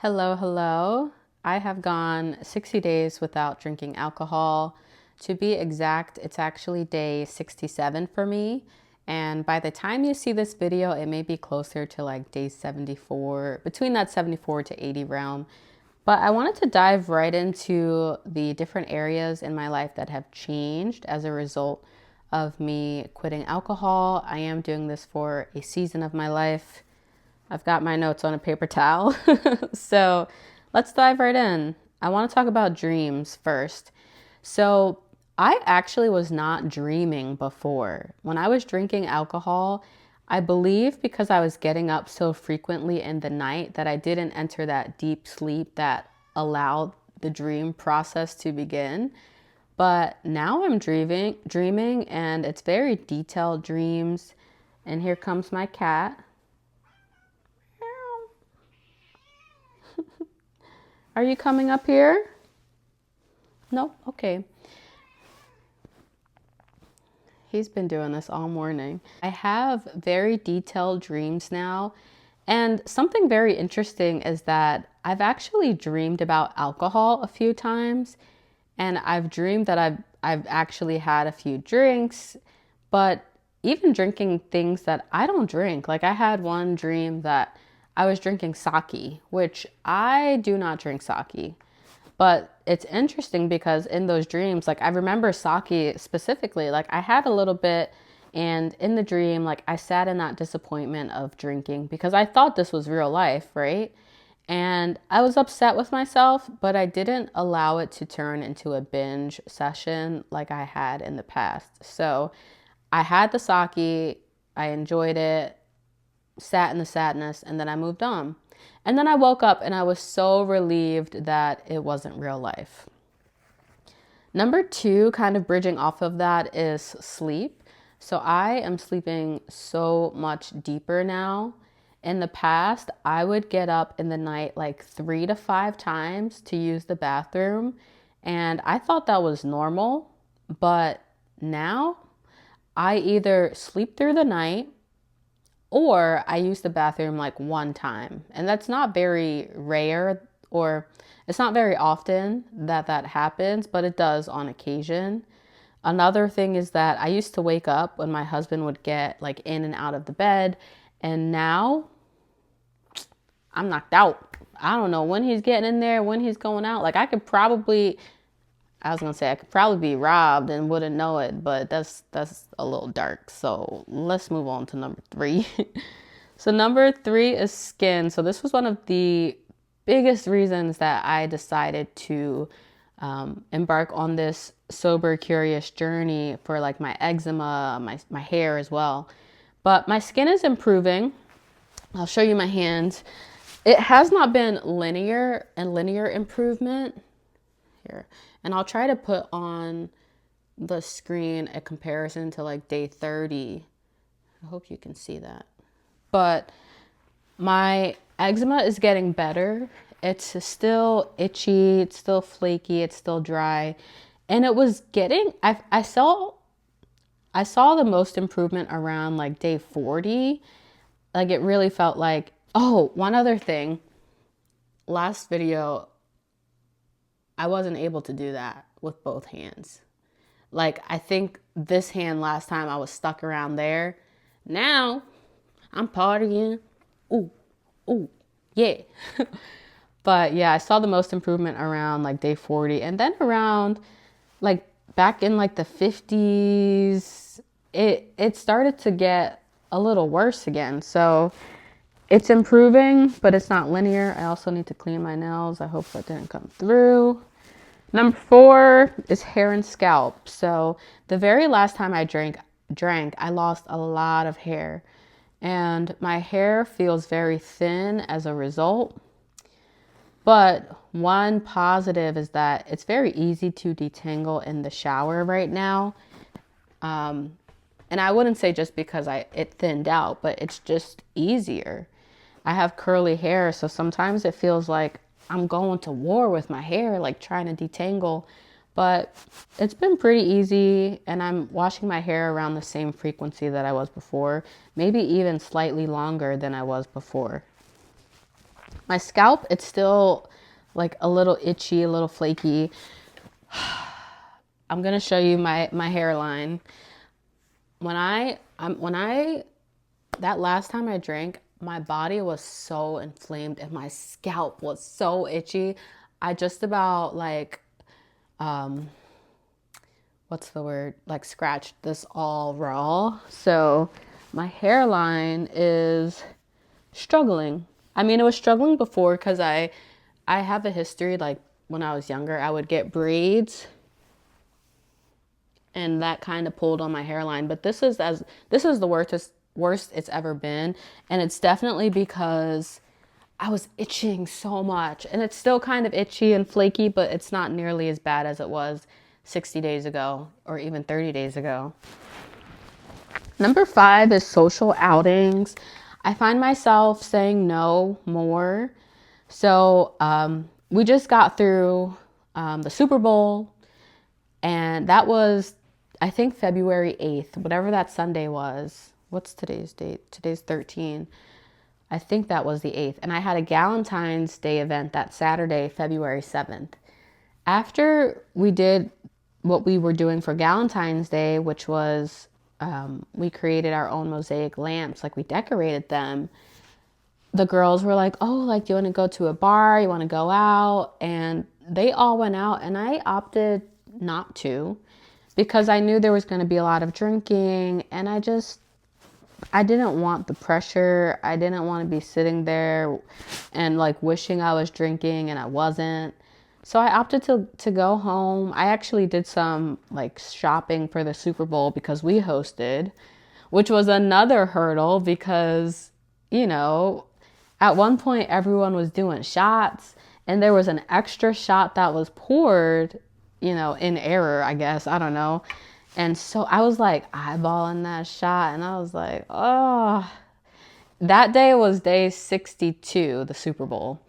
Hello, hello. I have gone 60 days without drinking alcohol. To be exact, it's actually day 67 for me. And by the time you see this video, it may be closer to like day 74, between that 74 to 80 realm. But I wanted to dive right into the different areas in my life that have changed as a result of me quitting alcohol. I am doing this for a season of my life. I've got my notes on a paper towel. So let's dive right in. I want to talk about dreams first. So I actually was not dreaming before. When I was drinking alcohol, I believe because I was getting up so frequently in the night that I didn't enter that deep sleep that allowed the dream process to begin. But now I'm dreaming and it's very detailed dreams. And here comes my cat. Are you coming up here? No? Okay. He's been doing this all morning. I have very detailed dreams now. And something very interesting is that I've actually dreamed about alcohol a few times. And I've dreamed that I've actually had a few drinks, but even drinking things that I don't drink. Like I had one dream that I was drinking sake, which I do not drink sake. But it's interesting because in those dreams, like I remember sake specifically, like I had a little bit, and in the dream, like I sat in that disappointment of drinking because I thought this was real life, right? And I was upset with myself, but I didn't allow it to turn into a binge session like I had in the past. So I had the sake, I enjoyed it, sat in the sadness, and then I moved on. And then I woke up and I was so relieved that it wasn't real life. Number two, kind of bridging off of that, is sleep. So I am sleeping so much deeper now. In the past, I would get up in the night like 3 to 5 times to use the bathroom. And I thought that was normal. But now I either sleep through the night or I use the bathroom like 1 time. And that's not very rare, or it's not very often that that happens, but it does on occasion. Another thing is that I used to wake up when my husband would get like in and out of the bed. And now I'm knocked out. I don't know when he's getting in there, when he's going out. Like I could probably be robbed and wouldn't know it, but that's a little dark. So let's move on to number 3. So number 3 is skin. So this was one of the biggest reasons that I decided to embark on this sober, curious journey for like my eczema, my hair as well. But my skin is improving. I'll show you my hands. It has not been linear improvement here. And I'll try to put on the screen a comparison to like day 30. I hope you can see that. But my eczema is getting better. It's still itchy, it's still flaky, it's still dry. And it was getting, I saw the most improvement around like day 40. Like it really felt like, oh, one other thing. Last video, I wasn't able to do that with both hands. Like I think this hand last time I was stuck around there. Now I'm partying. Ooh, yeah. But yeah, I saw the most improvement around like day 40, and then around like back in like the 50s, it started to get a little worse again. So it's improving, but it's not linear. I also need to clean my nails. I hope that didn't come through. Number 4 is hair and scalp. So the very last time I drank, I lost a lot of hair. And my hair feels very thin as a result. But one positive is that it's very easy to detangle in the shower right now. And I wouldn't say just because it thinned out, but it's just easier. I have curly hair, so sometimes it feels like I'm going to war with my hair, like trying to detangle. But it's been pretty easy, and I'm washing my hair around the same frequency that I was before, maybe even slightly longer than I was before. My scalp, it's still like a little itchy, a little flaky. I'm gonna show you my hairline. When I that last time I drank, my body was so inflamed and my scalp was so itchy. I just about like um what's the word? Like scratched this all raw. So my hairline is struggling. I mean, it was struggling before because I have a history, like when I was younger, I would get braids and that kind of pulled on my hairline. But this is the worst it's ever been, and it's definitely because I was itching so much, and it's still kind of itchy and flaky, but it's not nearly as bad as it was 60 days ago or even 30 days ago. Number 5 is social outings. I find myself saying no more. So we just got through the Super Bowl, and that was, I think, February 8th, whatever that Sunday was. What's today's date? Today's 13. I think that was the 8th. And I had a Galentine's Day event that Saturday, February 7th. After we did what we were doing for Galentine's Day, which was we created our own mosaic lamps, like we decorated them. The girls were like, oh, like, do you want to go to a bar? You want to go out? And they all went out, and I opted not to because I knew there was going to be a lot of drinking, and I didn't want the pressure. I didn't want to be sitting there and like wishing I was drinking and I wasn't. So I opted to go home. I actually did some like shopping for the Super Bowl because we hosted, which was another hurdle because, you know, at one point everyone was doing shots and there was an extra shot that was poured, you know, in error, I guess. I don't know. And so I was like eyeballing that shot and I was like, oh, that day was day 62, the Super Bowl.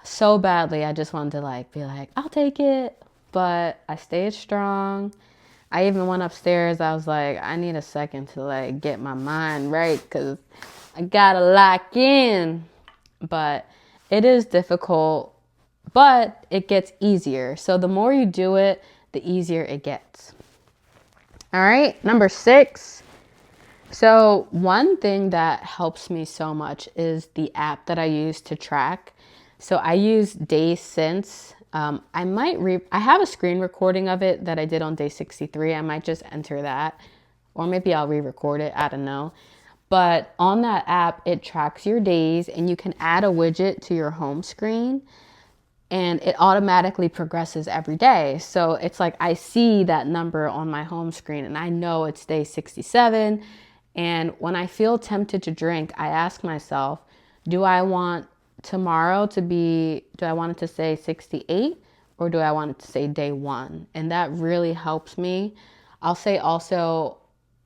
So badly, I just wanted to like be like, I'll take it. But I stayed strong. I even went upstairs. I was like, I need a second to like get my mind right because I gotta lock in. But it is difficult, but it gets easier. So the more you do it, the easier it gets. All right, number 6. So one thing that helps me so much is the app that I use to track. So I use Days Since. I have a screen recording of it that I did on day 63. I might just enter that, or maybe I'll re-record it. I don't know. But on that app, it tracks your days and you can add a widget to your home screen and it automatically progresses every day. So it's like I see that number on my home screen and I know it's day 67. And when I feel tempted to drink, I ask myself, do I want it to say 68 or do I want it to say day 1? And that really helps me. I'll say also,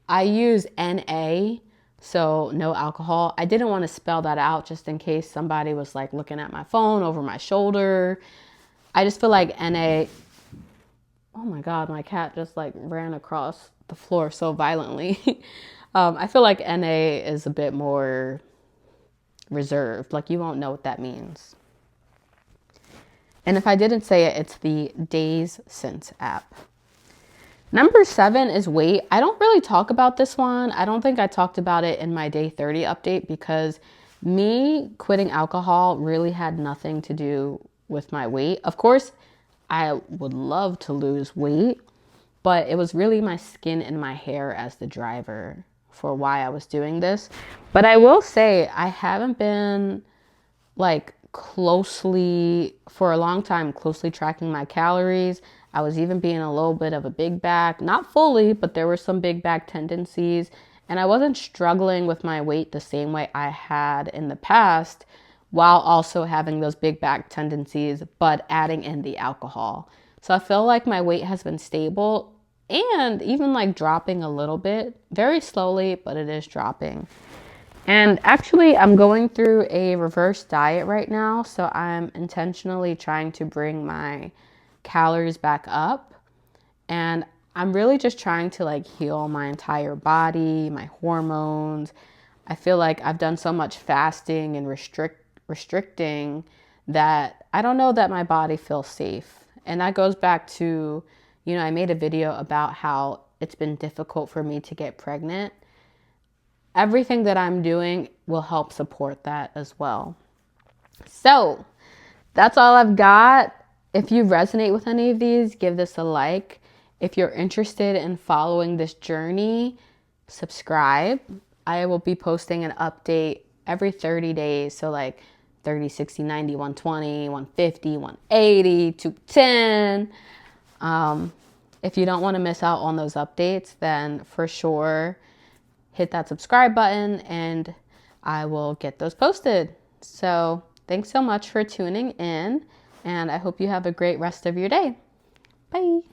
I use NA, so no alcohol. I didn't want to spell that out just in case somebody was like looking at my phone over my shoulder. I just feel like NA, oh my God, my cat just like ran across the floor so violently. I feel like NA is a bit more reserved, like you won't know what that means. And if I didn't say it, it's the Days Since app. Number 7 is weight. I don't really talk about this one. I don't think I talked about it in my day 30 update because me quitting alcohol really had nothing to do with my weight. Of course, I would love to lose weight, but it was really my skin and my hair as the driver for why I was doing this. But I will say I haven't been like for a long time, closely tracking my calories. I was even being a little bit of a big bag, not fully, but there were some big bag tendencies. And I wasn't struggling with my weight the same way I had in the past while also having those big bag tendencies, but adding in the alcohol. So I feel like my weight has been stable and even like dropping a little bit, very slowly, but it is dropping. And actually, I'm going through a reverse diet right now. So I'm intentionally trying to bring my calories back up. And I'm really just trying to like heal my entire body, my hormones. I feel like I've done so much fasting and restricting that I don't know that my body feels safe. And that goes back to, I made a video about how it's been difficult for me to get pregnant. Everything that I'm doing will help support that as well. So that's all I've got. If you resonate with any of these, give this a like. If you're interested in following this journey, subscribe. I will be posting an update every 30 days. So like 30, 60, 90, 120, 150, 180, 210. If you don't want to miss out on those updates, then for sure hit that subscribe button and I will get those posted. So thanks so much for tuning in, and I hope you have a great rest of your day. Bye.